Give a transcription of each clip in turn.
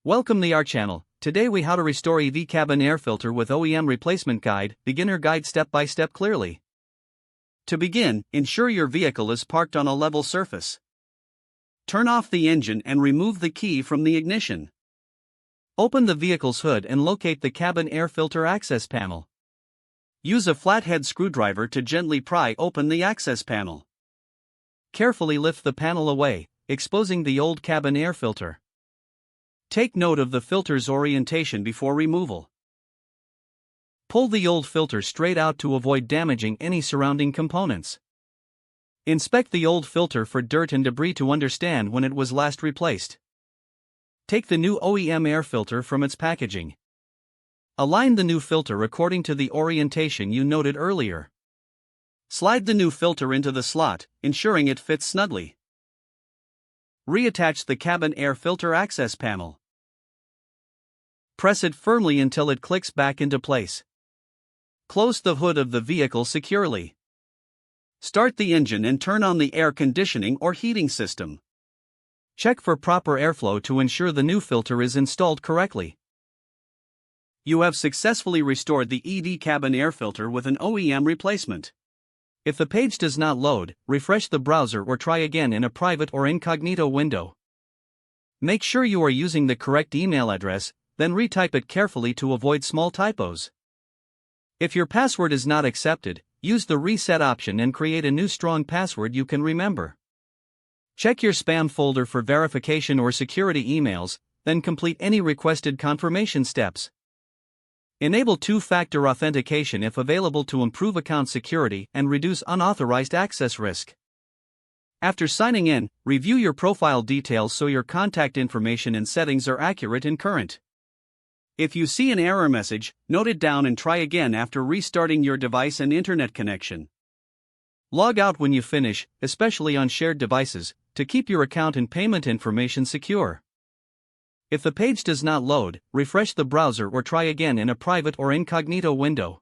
Welcome to our channel. Today we how to restore EV cabin air filter with OEM replacement guide, beginner guide step by step clearly. To begin, ensure your vehicle is parked on a level surface. Turn off the engine and remove the key from the ignition. Open the vehicle's hood and locate the cabin air filter access panel. Use a flathead screwdriver to gently pry open the access panel. Carefully lift the panel away, exposing the old cabin air filter. Take note of the filter's orientation before removal. Pull the old filter straight out to avoid damaging any surrounding components. Inspect the old filter for dirt and debris to understand when it was last replaced. Take the new OEM air filter from its packaging. Align the new filter according to the orientation you noted earlier. Slide the new filter into the slot, ensuring it fits snugly. Reattach the cabin air filter access panel. Press it firmly until it clicks back into place. Close the hood of the vehicle securely. Start the engine and turn on the air conditioning or heating system. Check for proper airflow to ensure the new filter is installed correctly. You have successfully restored the EV cabin air filter with an OEM replacement. If the page does not load, refresh the browser or try again in a private or incognito window. Make sure you are using the correct email address, then retype it carefully to avoid small typos. If your password is not accepted, use the reset option and create a new strong password you can remember. Check your spam folder for verification or security emails, then complete any requested confirmation steps. Enable two-factor authentication if available to improve account security and reduce unauthorized access risk. After signing in, review your profile details so your contact information and settings are accurate and current. If you see an error message, note it down and try again after restarting your device and internet connection. Log out when you finish, especially on shared devices, to keep your account and payment information secure. If the page does not load, refresh the browser or try again in a private or incognito window.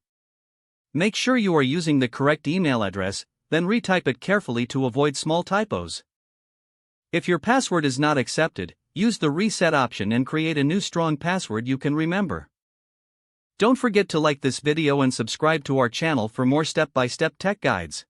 Make sure you are using the correct email address, then retype it carefully to avoid small typos. If your password is not accepted, use the reset option and create a new strong password you can remember. Don't forget to like this video and subscribe to our channel for more step-by-step tech guides.